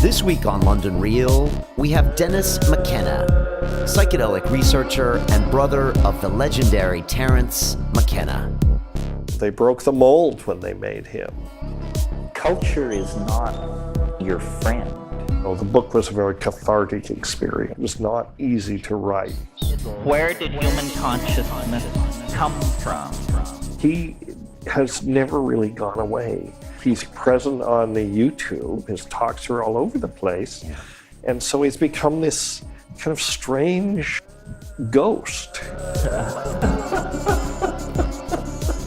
This week on London Real, we have Dennis McKenna, psychedelic researcher and brother of the legendary Terence McKenna. They broke the mold when they made him. Culture is not your friend. The book was a very cathartic experience. It was not easy to write. Where did human consciousness come from? He has never really gone away. He's present on the YouTube. His talks are all over the place. Yeah. And so he's become this kind of strange ghost.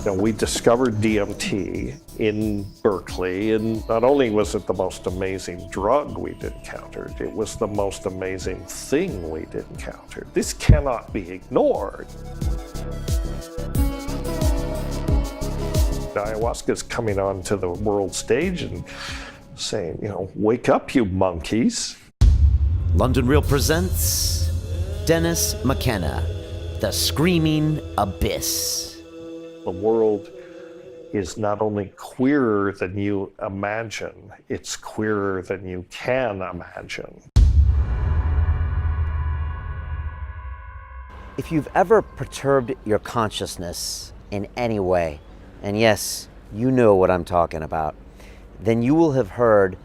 We discovered DMT in Berkeley, and not only was it the most amazing drug we'd encountered, it was the most amazing thing we'd encountered. This cannot be ignored. Ayahuasca's coming onto the world stage and saying, wake up, you monkeys. London Real presents Dennis McKenna, The Screaming Abyss. The world is not only queerer than you imagine, it's queerer than you can imagine. If you've ever perturbed your consciousness in any way, and yes, you know what I'm talking about, then you will have heard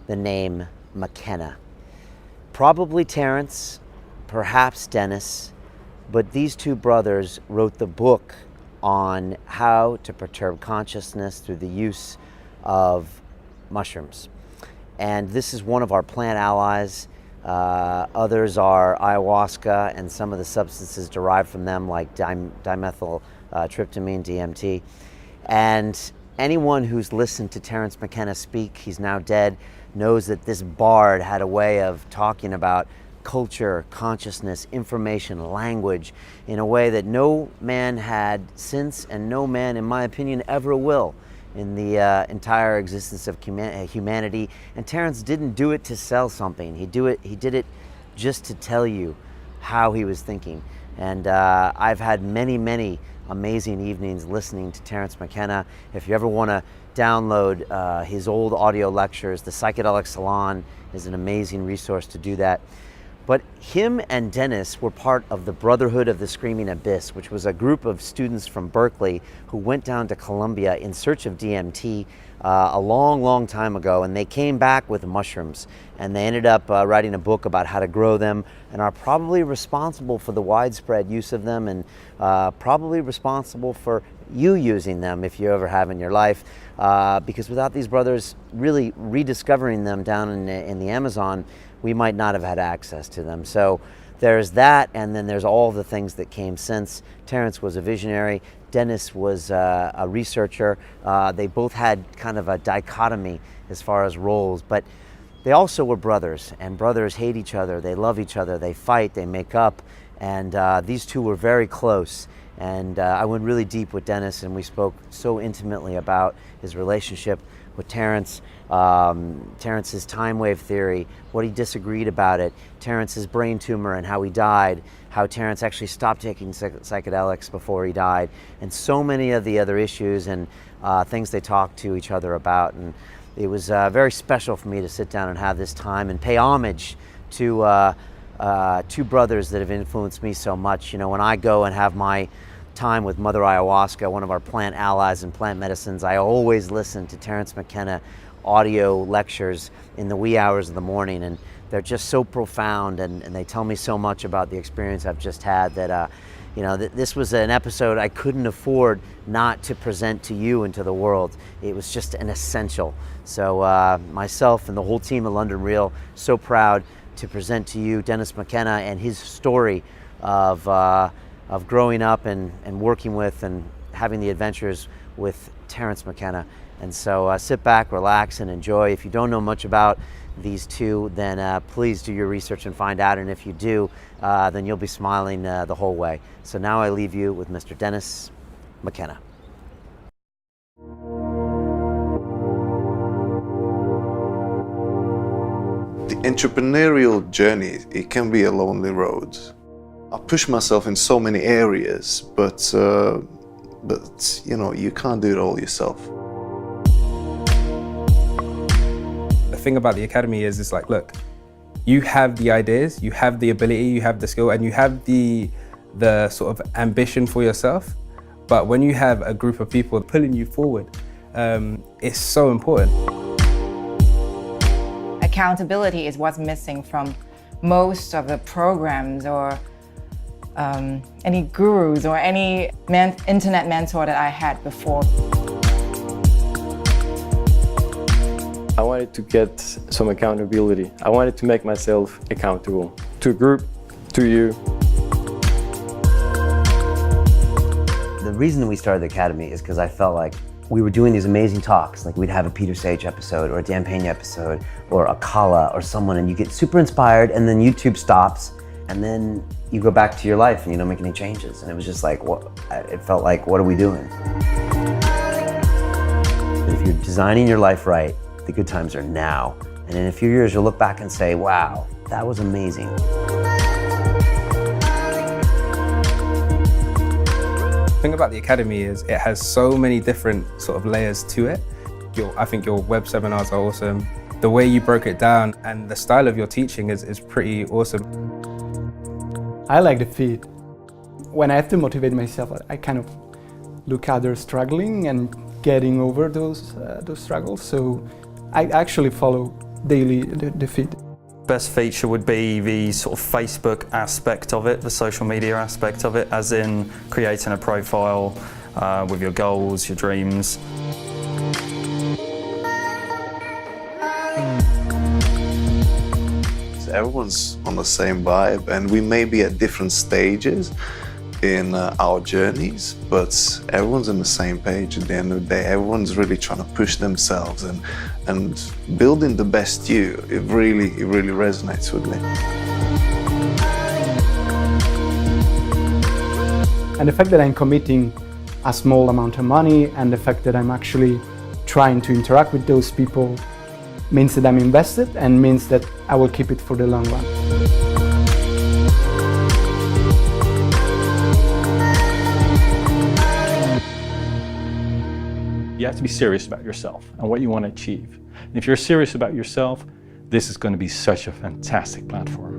the name McKenna. Probably Terence, perhaps Dennis, but these two brothers wrote the book on how to perturb consciousness through the use of mushrooms. And this is one of our plant allies. Others are ayahuasca and some of the substances derived from them, like dimethyltryptamine, DMT. And anyone who's listened to Terence McKenna speak, he's now dead, knows that this bard had a way of talking about culture, consciousness, information, language in a way that no man had since, and no man, in my opinion, ever will in the entire existence of humanity. And Terence didn't do it to sell something. He did it just to tell you how he was thinking. And I've had many amazing evenings listening to Terence McKenna. If you ever want to download his old audio lectures, the Psychedelic Salon is an amazing resource to do that. But him and Dennis were part of the Brotherhood of the Screaming Abyss, which was a group of students from Berkeley who went down to Colombia in search of DMT a long time ago, and they came back with mushrooms, and they ended up writing a book about how to grow them, and are probably responsible for the widespread use of them, and probably responsible for you using them if you ever have in your life, because without these brothers really rediscovering them down in the Amazon, we might not have had access to them. So there's that, and then there's all the things that came since. Terence was a visionary. Dennis was a researcher. They both had kind of a dichotomy as far as roles, but they also were brothers, and brothers hate each other. They love each other. They fight. They make up, and these two were very close. And I went really deep with Dennis, and we spoke so intimately about his relationship with Terence, Terence's time wave theory, what he disagreed about it, Terence's brain tumor and how he died, how Terence actually stopped taking psychedelics before he died, and so many of the other issues and things they talked to each other about. And it was very special for me to sit down and have this time and pay homage to two brothers that have influenced me so much. When I go and have my time with Mother Ayahuasca, one of our plant allies in plant medicines, I always listen to Terence McKenna audio lectures in the wee hours of the morning, and they're just so profound, and they tell me so much about the experience I've just had that this was an episode I couldn't afford not to present to you and to the world. It was just an essential. So myself and the whole team at London Real, so proud to present to you Dennis McKenna and his story of growing up and working with and having the adventures with Terence McKenna. And so sit back, relax, and enjoy. If you don't know much about these two, then please do your research and find out. And if you do, then you'll be smiling the whole way. So now I leave you with Mr. Dennis McKenna. The entrepreneurial journey, it can be a lonely road. I push myself in so many areas, but you can't do it all yourself. thing about the academy is it's like, look, you have the ideas, you have the ability, you have the skill, and you have the sort of ambition for yourself. But when you have a group of people pulling you forward, it's so important. Accountability is what's missing from most of the programs or any gurus or any internet mentor that I had before. I wanted to get some accountability. I wanted to make myself accountable to a group, to you. The reason we started the Academy is because I felt like we were doing these amazing talks, like we'd have a Peter Sage episode or a Dan Pena episode or a Kala or someone, and you get super inspired, and then YouTube stops, and then you go back to your life and you don't make any changes. And it was just like, it felt like, what are we doing? If you're designing your life right, the good times are now. And in a few years, you'll look back and say, wow, that was amazing. The thing about the Academy is it has so many different sort of layers to it. I think your web seminars are awesome. The way you broke it down and the style of your teaching is pretty awesome. I like the feed. When I have to motivate myself, I kind of look at others struggling and getting over those struggles. So I actually follow daily the feed. Best feature would be the sort of Facebook aspect of it, the social media aspect of it, as in creating a profile with your goals, your dreams. Everyone's on the same vibe, and we may be at different stages in our journeys, but everyone's on the same page at the end of the day. Everyone's really trying to push themselves and building the best you. It really resonates with me. And the fact that I'm committing a small amount of money and the fact that I'm actually trying to interact with those people means that I'm invested and means that I will keep it for the long run. You have to be serious about yourself and what you want to achieve. And if you're serious about yourself, this is going to be such a fantastic platform.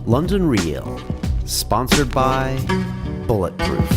London Real, sponsored by Bulletproof.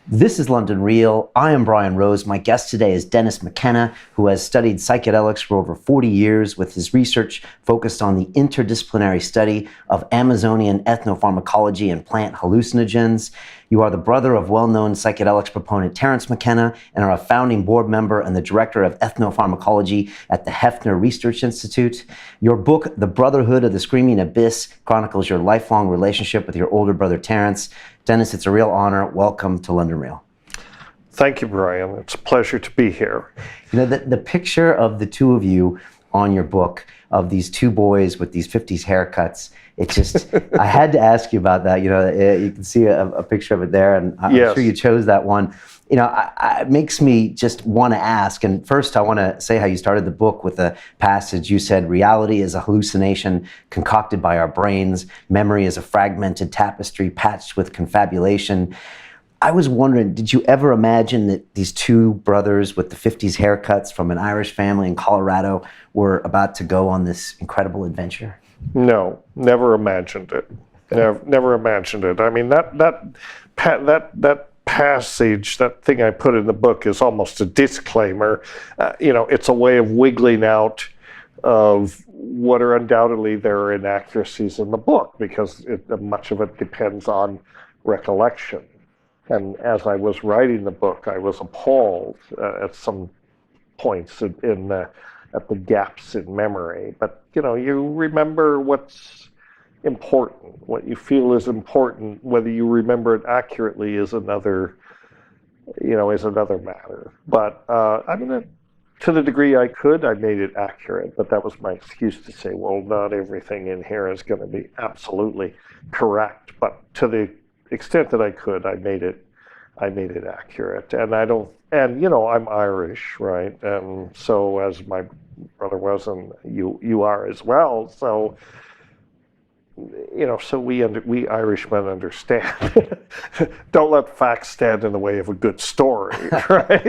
This is London Real. I am Brian Rose. My guest today is Dennis McKenna, who has studied psychedelics for over 40 years with his research focused on the interdisciplinary study of Amazonian ethnopharmacology and plant hallucinogens. You are the brother of well-known psychedelics proponent Terence McKenna and are a founding board member and the director of ethnopharmacology at the Hefner Research Institute. Your book, The Brotherhood of the Screaming Abyss, chronicles your lifelong relationship with your older brother Terence. Dennis, it's a real honor. Welcome to London Real. Thank you, Brian. It's a pleasure to be here. You know, the picture of the two of you on your book, of these two boys with these 50s haircuts, it just, I had to ask you about that. You know, you can see a picture of it there, and I'm Yes. sure you chose that one. You know, it makes me just want to ask, and first I want to say how you started the book with a passage. You said, reality is a hallucination concocted by our brains. Memory is a fragmented tapestry patched with confabulation. I was wondering, did you ever imagine that these two brothers with the 50s haircuts from an Irish family in Colorado were about to go on this incredible adventure? No, never imagined it. Never imagined it. I mean, that passage, that thing I put in the book, is almost a disclaimer. You know, it's a way of wiggling out of what are undoubtedly there are inaccuracies in the book, because much of it depends on recollection. And as I was writing the book, I was appalled at some points in at the gaps in memory. But you remember what's important, what you feel is important. Whether you remember it accurately is another matter. But to the degree I could, I made it accurate. But that was my excuse to say, well, not everything in here is going to be absolutely correct. But to the extent that I could, I made it accurate. And I'm Irish, right? And so, as my brother was, and you are as well. So, so we Irishmen understand. Don't let facts stand in the way of a good story, right?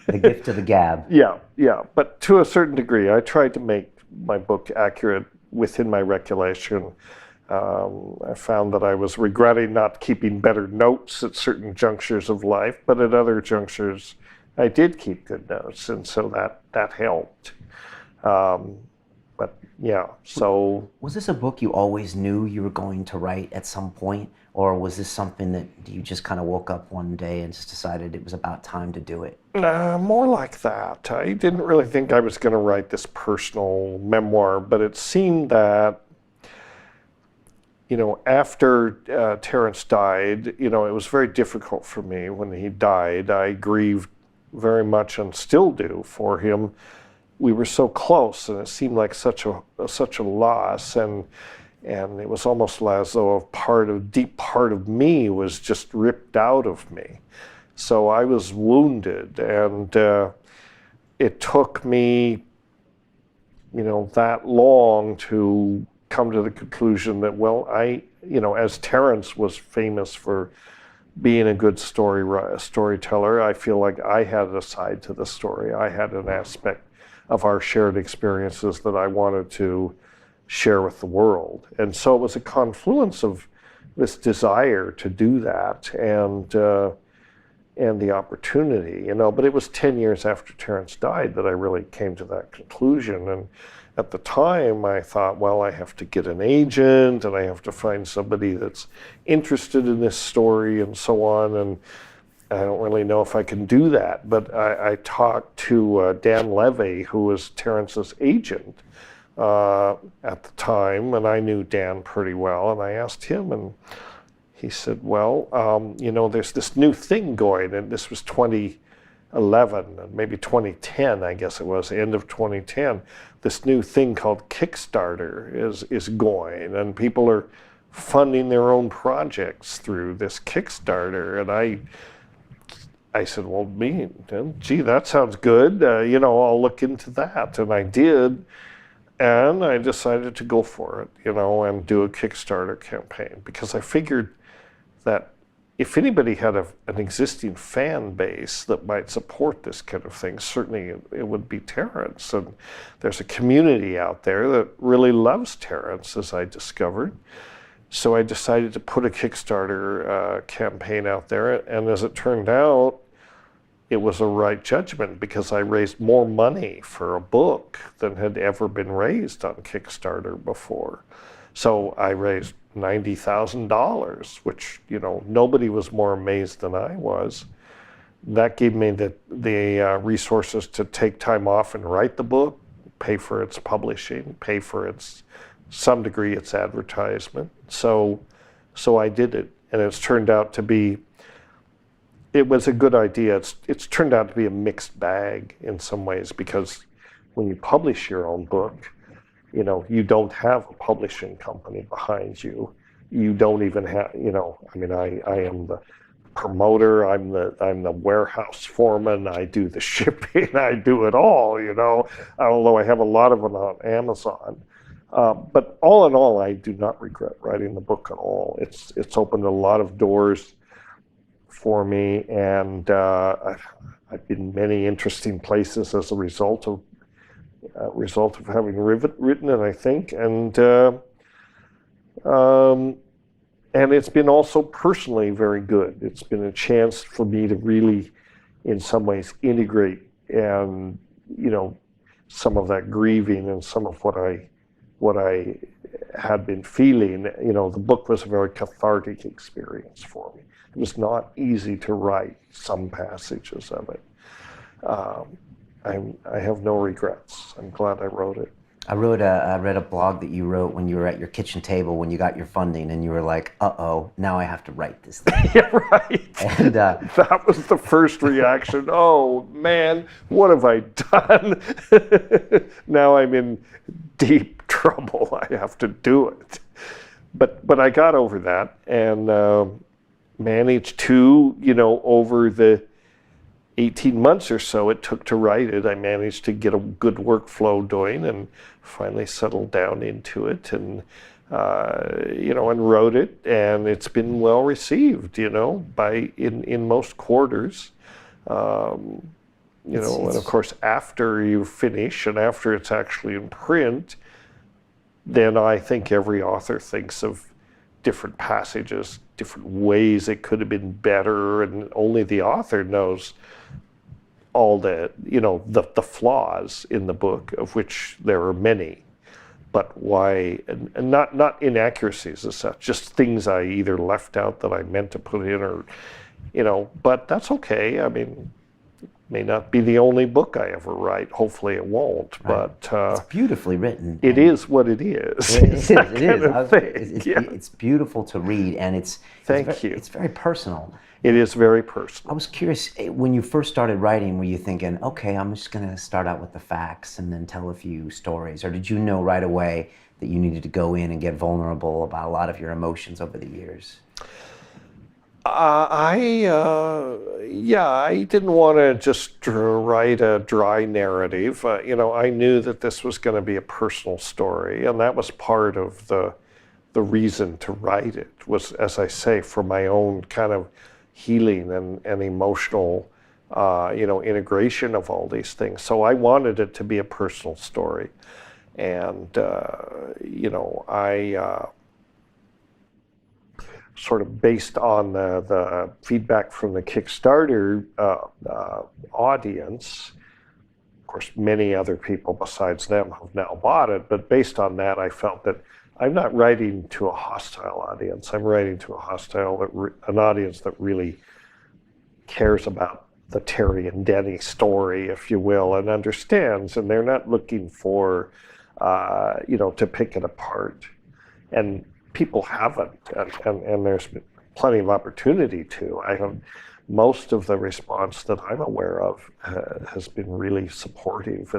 The gift of the gab. Yeah. But to a certain degree, I tried to make my book accurate within my recollection. I found that I was regretting not keeping better notes at certain junctures of life, but at other junctures, I did keep good notes, and so that helped. But yeah, so... Was this a book you always knew you were going to write at some point, or was this something that you just kind of woke up one day and just decided it was about time to do it? More like that. I didn't really think I was going to write this personal memoir, but it seemed that after Terence died, it was very difficult for me when he died. I grieved very much and still do for him. We were so close, and it seemed like such a loss, and it was almost as though a deep part of me was just ripped out of me. So I was wounded, and it took me, that long to come to the conclusion that, well, as Terence was famous for being a good storyteller, I feel like I had a side to the story. I had an aspect of our shared experiences that I wanted to share with the world. And so it was a confluence of this desire to do that and the opportunity, but it was 10 years after Terence died that I really came to that conclusion. And at the time, I thought, well, I have to get an agent, and I have to find somebody that's interested in this story and so on. And I don't really know if I can do that. But I talked to Dan Levy, who was Terence's agent at the time, and I knew Dan pretty well. And I asked him, and he said, well, there's this new thing going, and this was 2011, maybe 2010, I guess it was, end of 2010. This new thing called Kickstarter is going, and people are funding their own projects through this Kickstarter. And I said, well, gee, that sounds good. I'll look into that. And I did. And I decided to go for it, and do a Kickstarter campaign, because I figured that if anybody had an existing fan base that might support this kind of thing, certainly it would be Terence. And there's a community out there that really loves Terence, as I discovered. So I decided to put a Kickstarter campaign out there. And as it turned out, it was a right judgment, because I raised more money for a book than had ever been raised on Kickstarter before. So I raised $90,000, which, nobody was more amazed than I was. That gave me the resources to take time off and write the book, pay for its publishing, pay for some degree its advertisement. So I did it, and it's turned out to be, it was a good idea. It's turned out to be a mixed bag in some ways, because when you publish your own book, you don't have a publishing company behind you. You don't even have, I am the promoter, I'm the warehouse foreman, I do the shipping, I do it all, although I have a lot of it on Amazon. But all in all, I do not regret writing the book at all. It's opened a lot of doors for me, and I've been many interesting places as a result of having written it, I think, and it's been also personally very good. It's been a chance for me to really, in some ways, integrate and some of that grieving and some of what I had been feeling. The book was a very cathartic experience for me. It was not easy to write some passages of it. I have no regrets. I'm glad I wrote it. I read a blog that you wrote when you were at your kitchen table when you got your funding, and you were like, "Uh-oh, now I have to write this thing." Yeah, right. And that was the first reaction. Oh man, what have I done? Now I'm in deep trouble. I have to do it. But I got over that and managed to, over the 18 months or so it took to write it, I managed to get a good workflow going and finally settled down into it and, and wrote it. And it's been well received, in most quarters. And of course, after you finish and after it's actually in print, then I think every author thinks of different passages, different ways it could have been better, and only the author knows all the flaws in the book, of which there are many. But why, and not inaccuracies as such, just things I either left out that I meant to put in, or, but that's okay. I mean, may not be the only book I ever write. Hopefully it won't, right. But it's beautifully written. It is what it is. It is. It's beautiful to read, and it's very personal. It is very personal. I was curious, when you first started writing, were you thinking, okay, I'm just going to start out with the facts and then tell a few stories, or did you know right away that you needed to go in and get vulnerable about a lot of your emotions over the years? I didn't want to just write a dry narrative. I knew that this was going to be a personal story, and that was part of the reason to write it, was, as I say, for my own kind of healing and emotional, integration of all these things. So I wanted it to be a personal story, and I sort of based on the feedback from the Kickstarter audience. Of course, many other people besides them have now bought it, but based on that, I felt that I'm not writing to a hostile audience. I'm writing to an audience that really cares about the Terry and Denny story, if you will, and understands, and they're not looking for, to pick it apart. And people haven't, and there's been plenty of opportunity to. Most of the response that I'm aware of has been really supportive,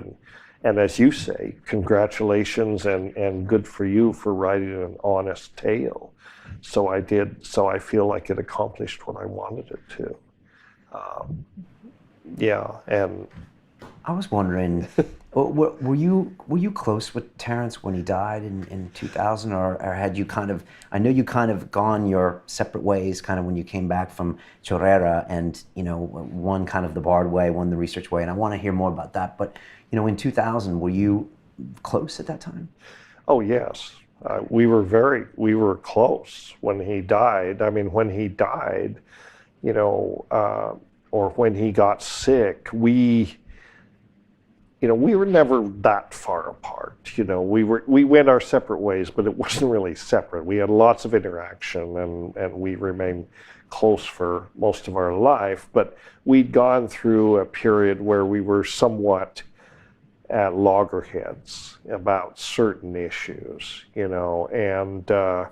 and as you say, congratulations and good for you for writing an honest tale. So I did. So I feel like it accomplished what I wanted it to. And I was wondering, were you close with Terrence when he died in 2000, or had you kind of? I know you kind of gone your separate ways, kind of when you came back from Chorrera, and one kind of the Bard way, one the research way, and I want to hear more about that. But in 2000, were you close at that time? Oh yes, we were close when he died. I mean, when he died, or when he got sick, we were never that far apart. We went our separate ways, but it wasn't really separate. We had lots of interaction, and we remained close for most of our life. But we'd gone through a period where we were somewhat at loggerheads about certain issues, and I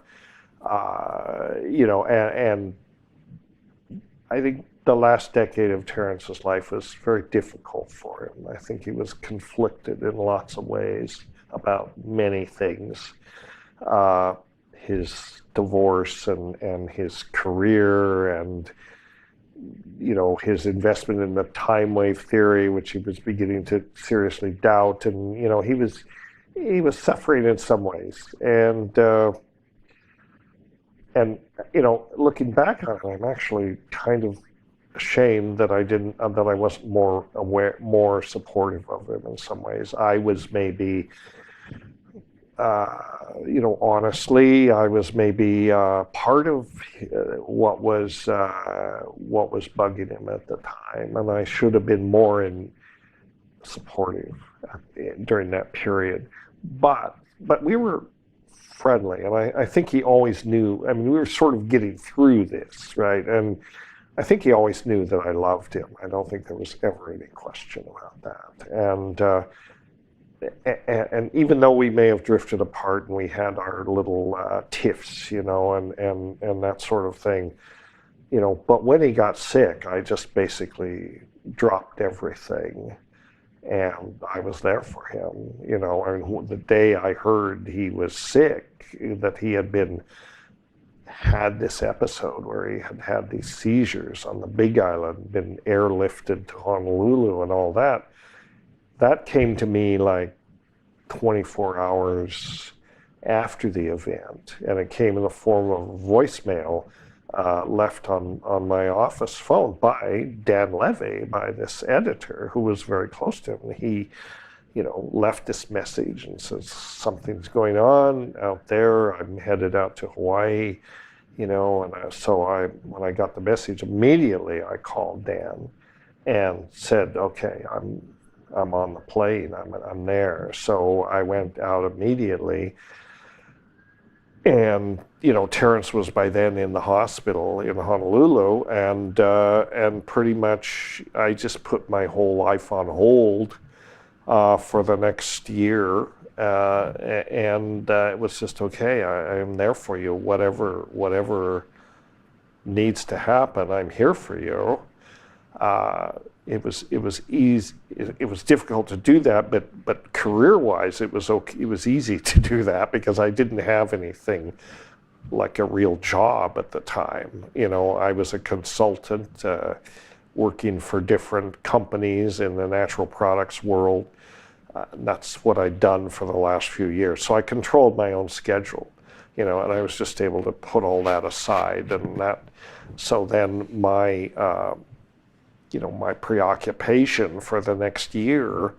think the last decade of Terrence's life was very difficult for him. I think he was conflicted in lots of ways about many things. His divorce and his career and, his investment in the time wave theory, which he was beginning to seriously doubt. And, he was suffering in some ways. And looking back on it, I'm actually kind of ashamed that I wasn't more supportive of him in some ways. I was maybe, honestly, I was maybe part of what was bugging him at the time, and I should have been more supportive during that period. But we were friendly, and I think he always knew. I mean, we were sort of getting through this, right? And I think he always knew that I loved him. I don't think there was ever any question about that. And even though we may have drifted apart and we had our little tiffs, you know, and that sort of thing, you know, but when he got sick, I just basically dropped everything and I was there for him, you know. And the day I heard he was sick, that he had this episode where he had these seizures on the Big Island, been airlifted to Honolulu and all that, that came to me like 24 hours after the event, and it came in the form of a voicemail left on my office phone by Dan Levy, by this editor who was very close to him. And he, you know, left this message and says, something's going on out there. I'm headed out to Hawaii, you know. And so when I got the message, immediately I called Dan and said, okay, I'm on the plane. I'm there. So I went out immediately. And, you know, Terrence was by then in the hospital in Honolulu, and pretty much I just put my whole life on hold for the next year, and it was just, okay, I am there for you. Whatever needs to happen, I'm here for you. It was easy. It was difficult to do that, but career-wise, it was okay. It was easy to do that because I didn't have anything like a real job at the time. You know, I was a consultant working for different companies in the natural products world. That's what I'd done for the last few years. So I controlled my own schedule, you know, and I was just able to put all that aside. And that, so then my you know, my preoccupation for the next year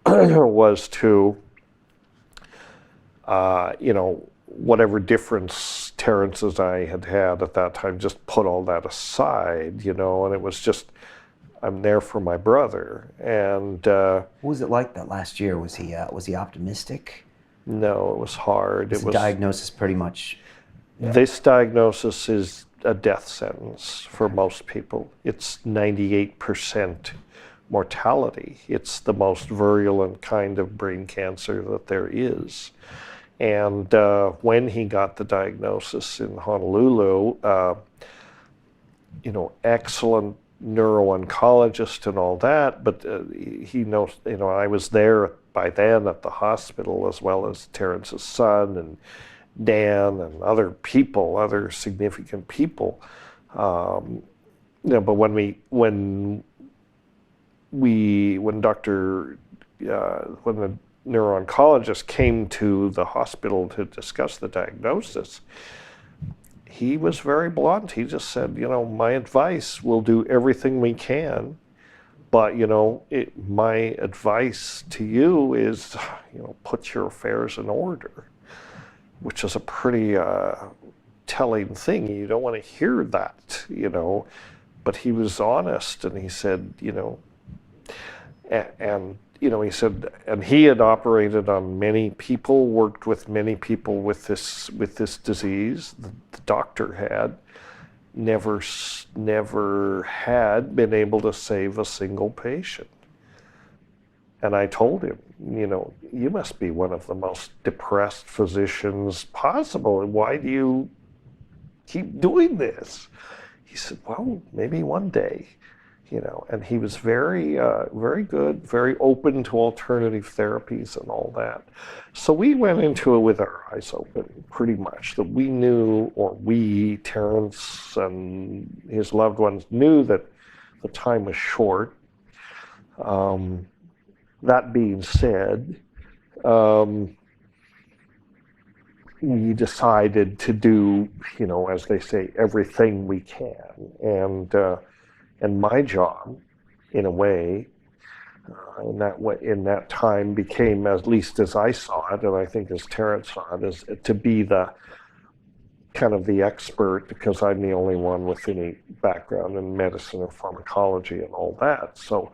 was to, you know, whatever difference Terrence's I had at that time, just put all that aside, you know. And it was just, I'm there for my brother. And what was it like that last year? Was he optimistic? No, it was hard. It was the diagnosis pretty much. Yeah. This diagnosis is a death sentence for most people. It's 98% mortality. It's the most virulent kind of brain cancer that there is. And when he got the diagnosis in Honolulu, you know, excellent neuro-oncologist and all that, but he knows, you know, I was there by then at the hospital, as well as Terrence's son and Dan and other people, other significant people. You know, but when the neuro-oncologist came to the hospital to discuss the diagnosis, he was very blunt. He just said, you know, my advice, we'll do everything we can, but, you know, my advice to you is, you know, put your affairs in order, which is a pretty telling thing. You don't want to hear that, you know, but he was honest, and he said, you know, and you know, he said, and he had operated on many people, worked with many people with this disease. The doctor had never had been able to save a single patient. And I told him, you know, you must be one of the most depressed physicians possible. Why do you keep doing this? He said, well, maybe one day. You know, and he was very, very good, very open to alternative therapies and all that. So we went into it with our eyes open, pretty much, that we knew, or Terrence and his loved ones knew, that the time was short. That being said, we decided to do, you know, as they say, everything we can. And my job, in a way, in that time became, at least as I saw it, and I think as Terrence saw it, is to be the kind of the expert, because I'm the only one with any background in medicine or pharmacology and all that. So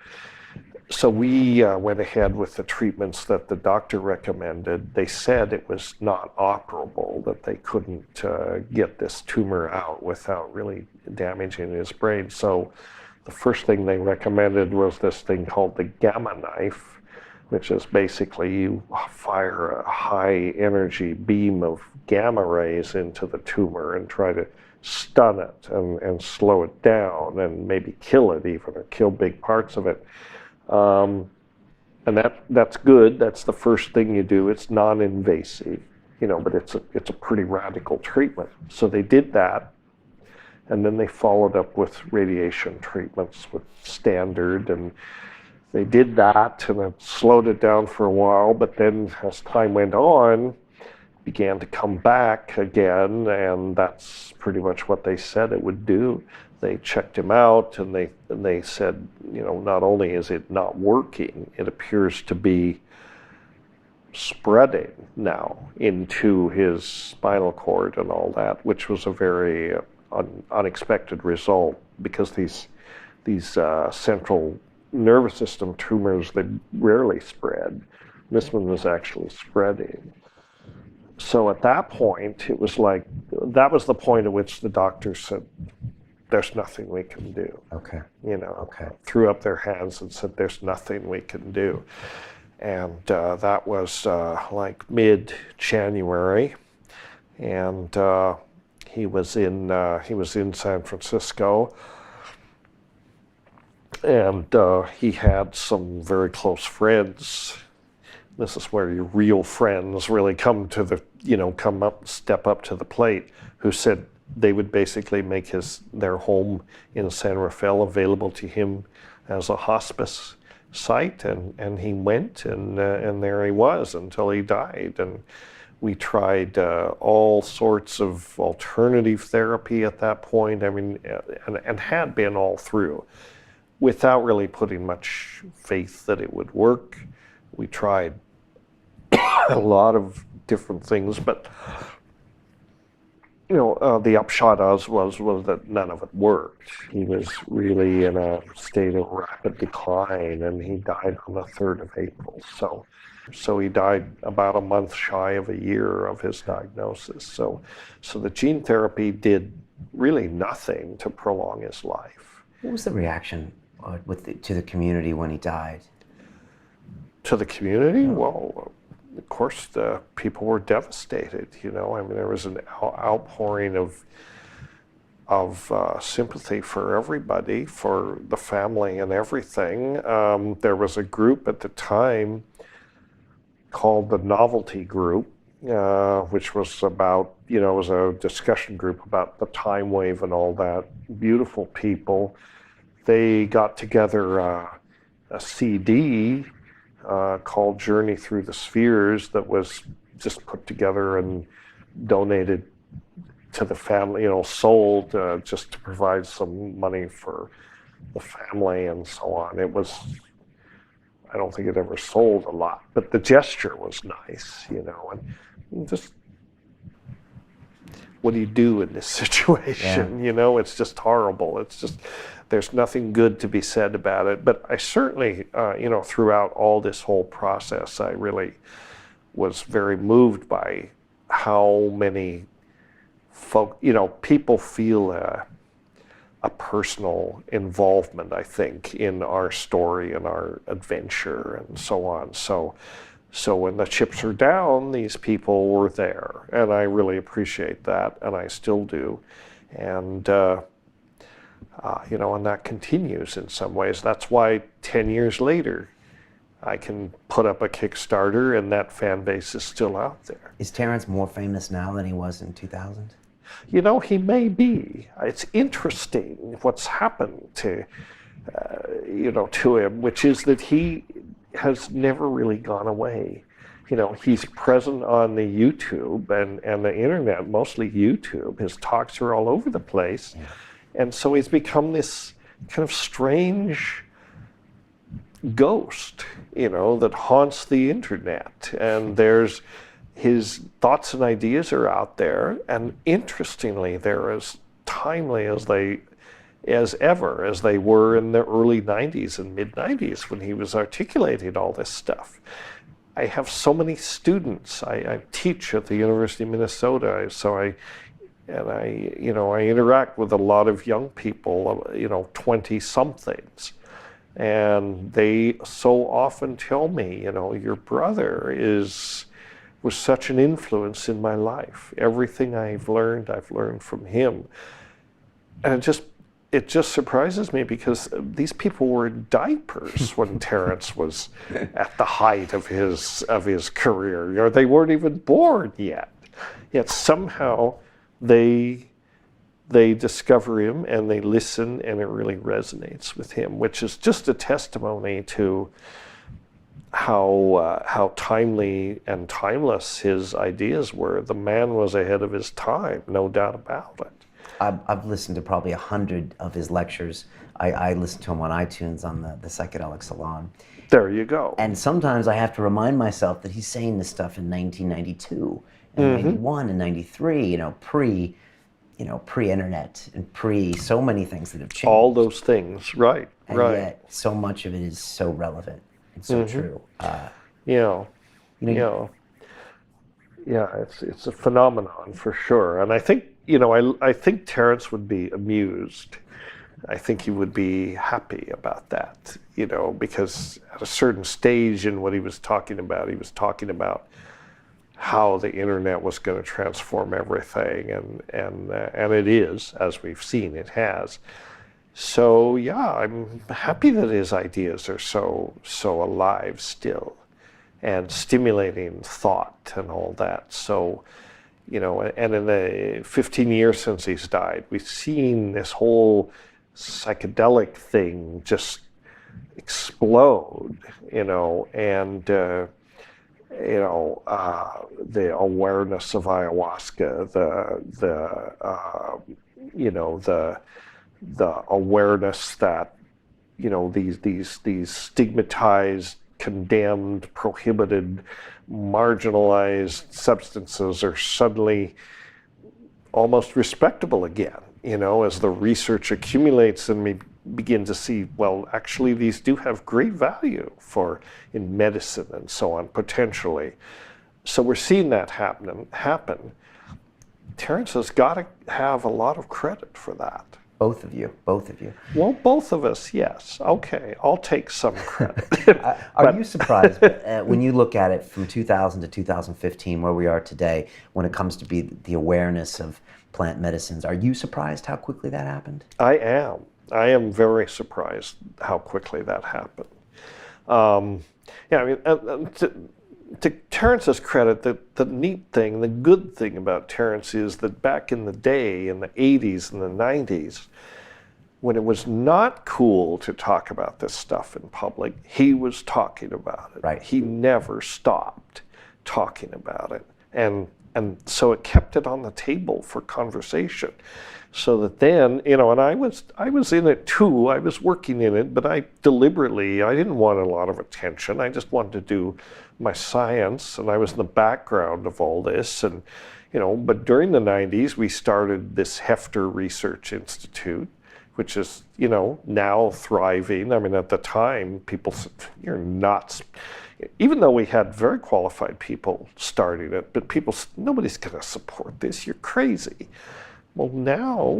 So we went ahead with the treatments that the doctor recommended. They said it was not operable, that they couldn't get this tumor out without really damaging his brain. So the first thing they recommended was this thing called the gamma knife, which is basically you fire a high energy beam of gamma rays into the tumor and try to stun it and slow it down and maybe kill it even, or kill big parts of it. And that's good. That's the first thing you do. It's non-invasive, but it's a pretty radical treatment. So they did that, and then they followed up with radiation treatments with standard, and they did that, and it slowed it down for a while. But then, as time went on, it began to come back again, and that's pretty much what they said it would do. They checked him out, and they said, not only is it not working, it appears to be spreading now into his spinal cord and all that, which was a very unexpected result, because these central nervous system tumors, they rarely spread. This one was actually spreading. So at that point, it was like, that was the point at which the doctor said, there's nothing we can do. Okay. Threw up their hands and said, there's nothing we can do. And that was like mid-January, and he was in San Francisco, and he had some very close friends. This is where your real friends really step up to the plate, who said they would basically make their home in San Rafael available to him as a hospice site, and he went, and there he was until he died. And we tried all sorts of alternative therapy at that point. I mean, and had been all through, without really putting much faith that it would work. We tried a lot of different things, but the upshot was that none of it worked. He was really in a state of rapid decline, and he died on the 3rd of April. So he died about a month shy of a year of his diagnosis. So the gene therapy did really nothing to prolong his life. What was the reaction to the community when he died? To the community? Well, of course, the people were devastated. I mean, there was an outpouring of sympathy for everybody, for the family and everything. There was a group at the time called the Novelty Group, which was about, it was a discussion group about the time wave and all that. Beautiful people. They got together a CD called Journey Through the Spheres that was just put together and donated to the family, sold just to provide some money for the family and so on. It was, I don't think it ever sold a lot, but the gesture was nice, and just, what do you do in this situation? Yeah. It's just horrible. It's just, there's nothing good to be said about it. But I certainly, throughout all this whole process, I really was very moved by how many folk, people feel a personal involvement, I think, in our story and our adventure and so on. So when the chips are down, these people were there, and I really appreciate that, and I still do. And and that continues in some ways. That's why 10 years later, I can put up a Kickstarter, and that fan base is still out there. Is Terrence more famous now than he was in 2000? He may be. It's interesting what's happened to him, which is that he has never really gone away. He's present on the YouTube and the internet, mostly YouTube. His talks are all over the place. Yeah. And so he's become this kind of strange ghost, that haunts the internet. And his thoughts and ideas are out there. And interestingly, they're as timely as they as ever, as they were in the early 90s and mid 90s when he was articulating all this stuff. I have so many students. I teach at the University of Minnesota, so I interact with a lot of young people, 20-somethings. And they so often tell me, your brother was such an influence in my life. Everything I've learned from him. And it just surprises me because these people were in diapers when Terence was at the height of his career. They weren't even born yet. Yet somehow they discover him and they listen, and it really resonates with him, which is just a testimony to how timely and timeless his ideas were. The man was ahead of his time, no doubt about it. I've listened to probably 100 of his lectures. I listen to him on iTunes on the Psychedelic Salon. There you go. And sometimes I have to remind myself that he's saying this stuff in 1992 and 91 and 93, pre-internet and so many things that have changed. All those things, right, and right. Yet so much of it is so relevant and so true. It's a phenomenon for sure. And I think, I think Terence would be amused. I think he would be happy about that, because at a certain stage in what he was talking about how the internet was going to transform everything, and it is, as we've seen, it has. So yeah, I'm happy that his ideas are so alive still, and stimulating thought and all that. So, and in the 15 years since he's died, we've seen this whole psychedelic thing just explode, and the awareness of ayahuasca, the awareness that, these stigmatized, condemned, prohibited, marginalized substances are suddenly almost respectable again, as the research accumulates and we begin to see, well, actually these do have great value in medicine and so on, potentially. So we're seeing that happen. Terence has got to have a lot of credit for that. Both of you. Well, both of us, yes. Okay, I'll take some credit. Are you surprised when you look at it from 2000 to 2015, where we are today, when it comes to the awareness of plant medicines? Are you surprised how quickly that happened? I am very surprised how quickly that happened. To Terence's credit, the neat thing, the good thing about Terence is that back in the day, in the 80s and the 90s, when it was not cool to talk about this stuff in public, he was talking about it. Right. He never stopped talking about it. And so it kept it on the table for conversation. So that then, and I was in it too, I was working in it, but I didn't want a lot of attention. I just wanted to do my science, and I was in the background of all this. And, but during the 90s, we started this Hefter Research Institute, which is, now thriving. I mean, at the time, people said, you're nuts. Even though we had very qualified people starting it, but people said, nobody's going to support this, you're crazy. Well, now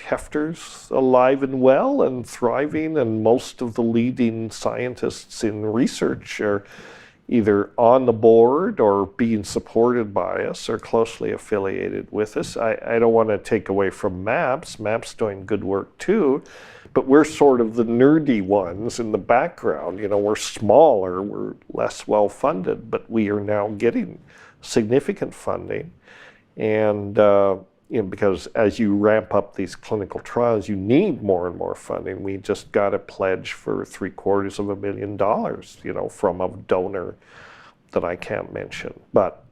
Hefter's alive and well and thriving, and most of the leading scientists in research are either on the board or being supported by us or closely affiliated with us. I don't want to take away from MAPS. MAPS doing good work too, but we're sort of the nerdy ones in the background. We're smaller, we're less well funded, but we are now getting significant funding. And because as you ramp up these clinical trials, you need more and more funding. We just got a pledge for $750,000, from a donor that I can't mention, but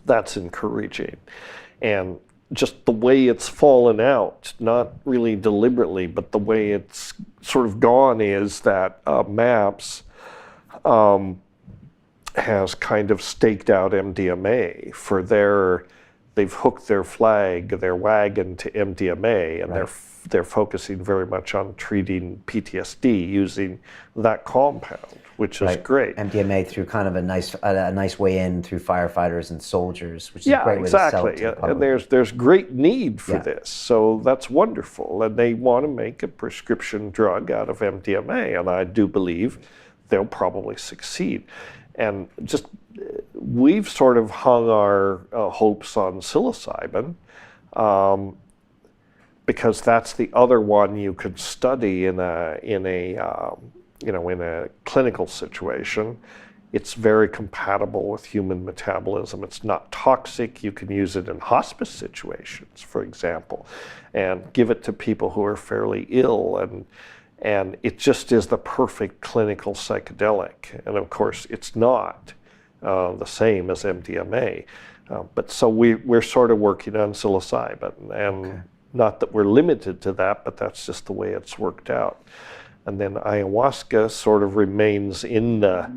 that's encouraging. And just the way it's fallen out, not really deliberately, but the way it's sort of gone is that MAPS has kind of staked out MDMA for their they've hooked their wagon to MDMA, and they're focusing very much on treating PTSD using that compound, which is great. MDMA through kind of a nice way in through firefighters and soldiers, which is a great way to sell it to the public. And there's great need for this, so that's wonderful. And they want to make a prescription drug out of MDMA, and I do believe they'll probably succeed. And just we've sort of hung our hopes on psilocybin. Because that's the other one you could study in a clinical situation. It's very compatible with human metabolism. It's not toxic. You can use it in hospice situations, for example, and give it to people who are fairly ill, and it just is the perfect clinical psychedelic. And of course, it's not the same as MDMA. But so we're sort of working on psilocybin, and not that we're limited to that, but that's just the way it's worked out. And then ayahuasca sort of remains in the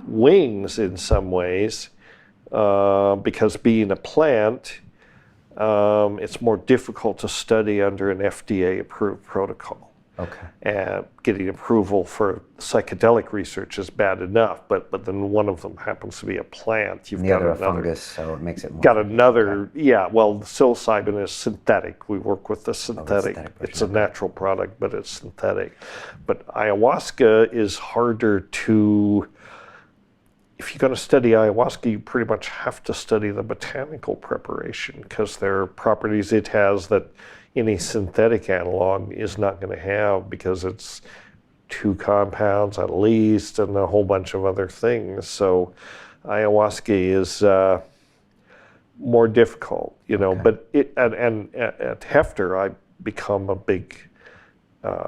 wings in some ways, because being a plant, it's more difficult to study under an FDA-approved protocol. Okay. And getting approval for psychedelic research is bad enough, but then one of them happens to be a plant. You've got another fungus, so it makes it more. Got another, well, psilocybin is synthetic. We work with the synthetic. It's a natural product, but it's synthetic. But ayahuasca is harder to. If you're going to study ayahuasca, you pretty much have to study the botanical preparation, because there are properties it has that any synthetic analog is not going to have, because it's 2 compounds at least and a whole bunch of other things. So ayahuasca is more difficult, but and at Hefter, I become a big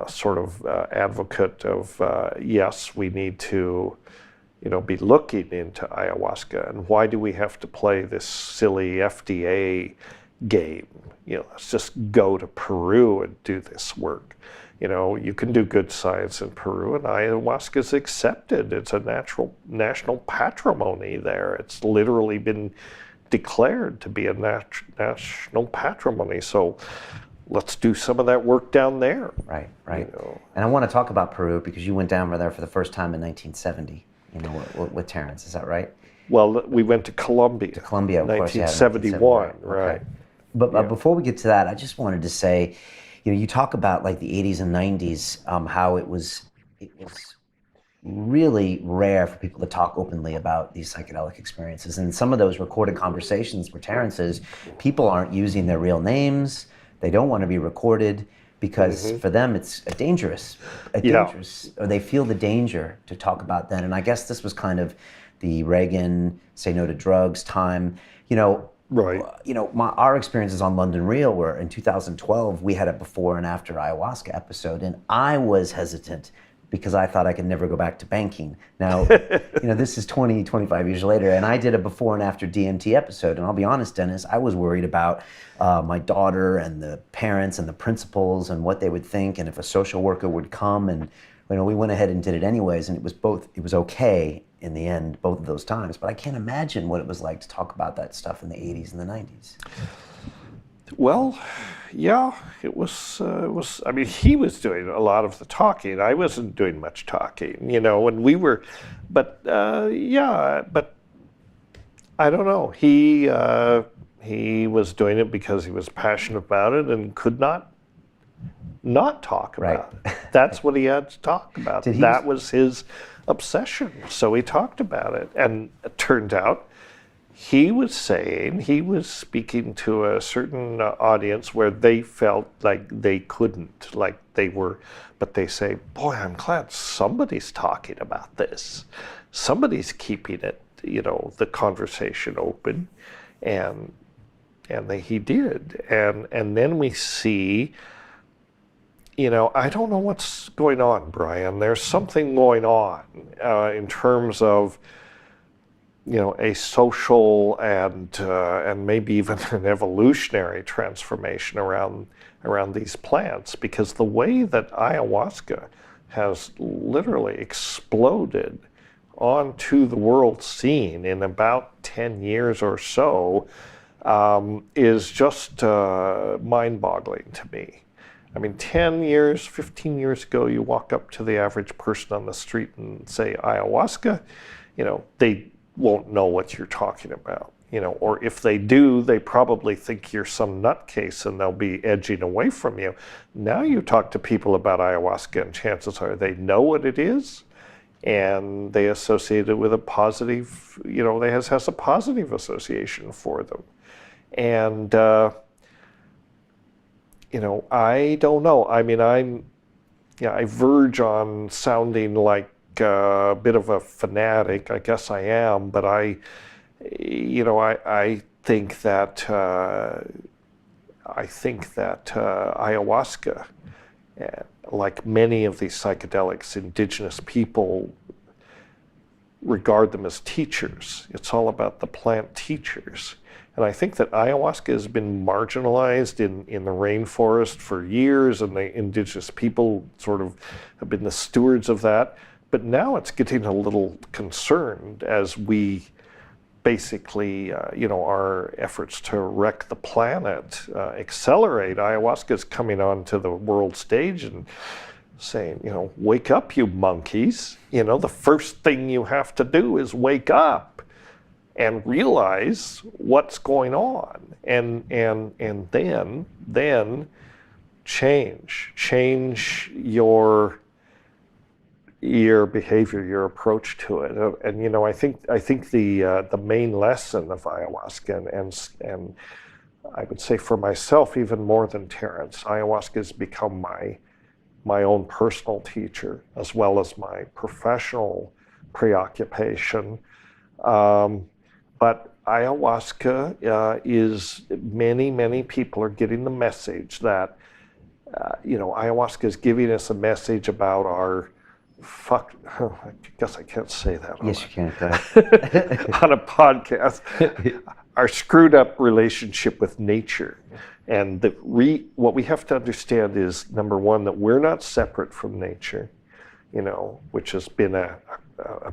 sort of advocate of, yes, we need to be looking into ayahuasca, and why do we have to play this silly FDA game? Let's just go to Peru and do this work. You can do good science in Peru, and ayahuasca is accepted. It's a national patrimony there. It's literally been declared to be a national patrimony. So let's do some of that work down there. Right. And I want to talk about Peru, because you went down there for the first time in 1970, with Terrence, is that right? Well, we went to Colombia. To Colombia, of course, 1971, right. Okay. But before we get to that, I just wanted to say, you talk about like the 80s and 90s, how it was really rare for people to talk openly about these psychedelic experiences. And some of those recorded conversations where Terrence is, people aren't using their real names. They don't want to be recorded, because for them it's dangerous, or they feel the danger to talk about that. And I guess this was kind of the Reagan say no to drugs time, Right. Our experiences on London Real were in 2012, we had a before and after ayahuasca episode, and I was hesitant because I thought I could never go back to banking. Now, this is 20, 25 years later, and I did a before and after DMT episode, and I'll be honest, Dennis, I was worried about my daughter and the parents and the principals and what they would think, and if a social worker would come, and we went ahead and did it anyways, and it was okay in the end, both of those times. But I can't imagine what it was like to talk about that stuff in the 80s and the 90s. Well, yeah, it was. I mean, he was doing a lot of the talking. I wasn't doing much talking, and we were. But but I don't know. He was doing it because he was passionate about it and could not talk about it. That's what he had to talk about. That was his obsession. So he talked about it, and it turned out he was speaking to a certain audience where they felt like they couldn't, but they say, boy, I'm glad somebody's talking about this. Somebody's keeping it, the conversation open, and he did. And then we see, I don't know what's going on, Brian. There's something going on in terms of, a social and maybe even an evolutionary transformation around these plants, because the way that ayahuasca has literally exploded onto the world scene in about 10 years or so, is just mind-boggling to me. I mean, 10 years, 15 years ago, you walk up to the average person on the street and say ayahuasca, they won't know what you're talking about. Or if they do, they probably think you're some nutcase and they'll be edging away from you. Now you talk to people about ayahuasca and chances are they know what it is and they associate it with a positive, it has a positive association for them. And, I don't know. I mean, I verge on sounding like a bit of a fanatic. I guess I am, but I think that ayahuasca, like many of these psychedelics, indigenous people regard them as teachers. It's all about the plant teachers. And I think that ayahuasca has been marginalized in the rainforest for years, and the indigenous people sort of have been the stewards of that. But now it's getting a little concerned as we basically, our efforts to wreck the planet accelerate. Ayahuasca is coming onto the world stage and saying, wake up, you monkeys. The first thing you have to do is wake up and realize what's going on, and then change your behavior, your approach to it. And I think the main lesson of ayahuasca, and I would say for myself even more than Terence, ayahuasca has become my own personal teacher as well as my professional preoccupation. But ayahuasca is many people are getting the message that ayahuasca is giving us a message about our I guess I can't say that. Yes, you can. On a podcast, our screwed up relationship with nature, and what we have to understand is, number one, that we're not separate from nature, which has been a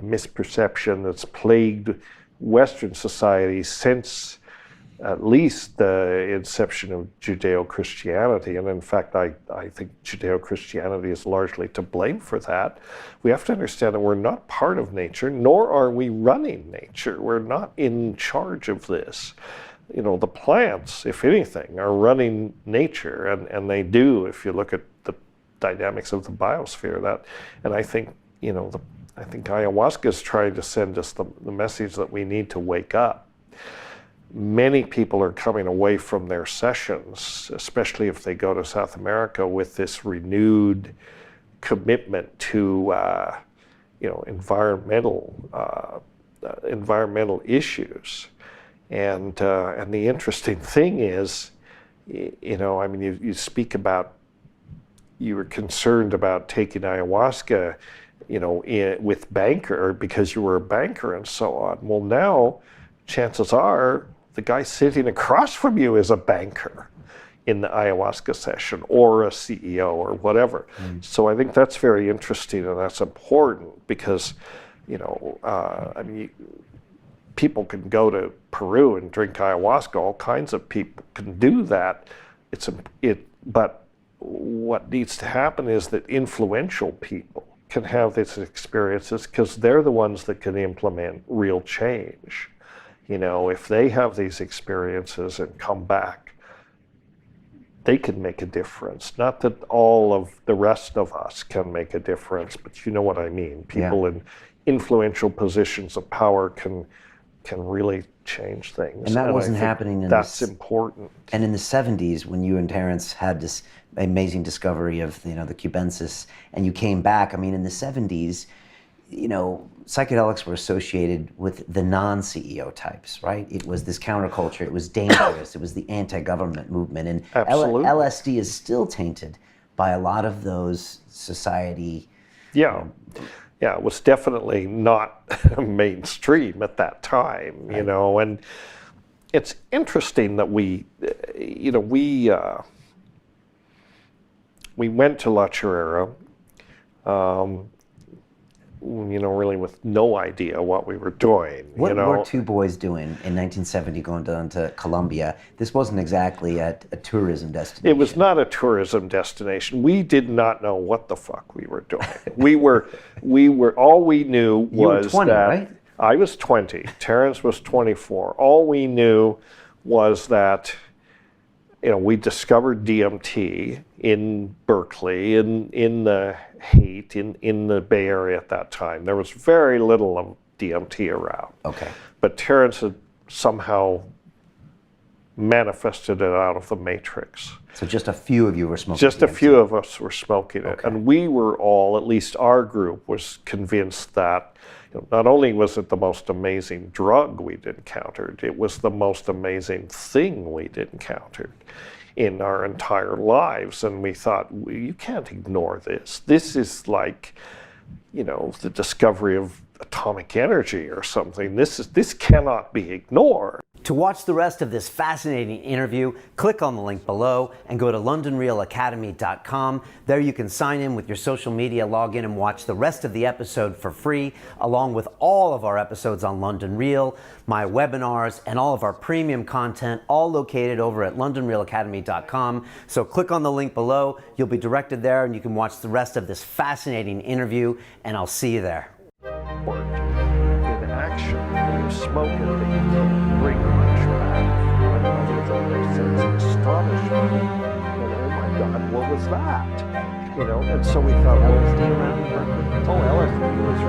misperception that's plagued Western society since at least the inception of Judeo-Christianity. And in fact, I think Judeo-Christianity is largely to blame for that. We have to understand that we're not part of nature, nor are we running nature. We're not in charge of this. The plants, if anything, are running nature, and they do, if you look at the dynamics of the biosphere. And I think, I think ayahuasca is trying to send us the message that we need to wake up. Many people are coming away from their sessions, especially if they go to South America, with this renewed commitment to, environmental issues. And the interesting thing is, you speak about, you were concerned about taking ayahuasca, with banker, because you were a banker and so on. Well, now, chances are, the guy sitting across from you is a banker in the ayahuasca session, or a CEO, or whatever. So I think that's very interesting, and that's important, because, people can go to Peru and drink ayahuasca. All kinds of people can do that. But what needs to happen is that influential people can have these experiences, because they're the ones that can implement real change. If they have these experiences and come back, they can make a difference. Not that all of the rest of us can make a difference, but you know what I mean. People in influential positions of power can really change things. And that wasn't happening that's important. And in the 70s, when you and Terence had this amazing discovery of the cubensis, and you came back, in the 70s, psychedelics were associated with the non-CEO types, right? It was this counterculture, it was dangerous, it was the anti-government movement, and Absolutely. LSD is still tainted by a lot of those society. Yeah, it was definitely not mainstream at that time, Right. And it's interesting that we went to La Chorrera, really with no idea what we were doing. What were two boys doing in 1970 going down to Colombia? This wasn't exactly a tourism destination. It was not a tourism destination. We did not know what the fuck we were doing. we were all we knew was you were 20, that right? I was 20, Terrence was 24. All we knew was that we discovered DMT in Berkeley, in the Haight, in the Bay Area at that time. There was very little of DMT around. Okay. But Terrence had somehow manifested it out of the matrix. So just a few of you were smoking Just a DMT. few of us were smoking it. Okay. And we were all, at least our group, was convinced that not only was it the most amazing drug we'd encountered, it was the most amazing thing we'd encountered in our entire lives. And we thought, you can't ignore this. This is like, the discovery of atomic energy or something. This cannot be ignored. To watch the rest of this fascinating interview, click on the link below and go to londonrealacademy.com. There you can sign in with your social media login and watch the rest of the episode for free, along with all of our episodes on London Real, my webinars, and all of our premium content, all located over at londonrealacademy.com. So click on the link below. You'll be directed there and you can watch the rest of this fascinating interview, and I'll see you there. In action, when you smoke it, you can't bring much back. I was always sense astonishment. Oh my God, what was that? And so we thought, LSD around Berkeley? Oh, LSD was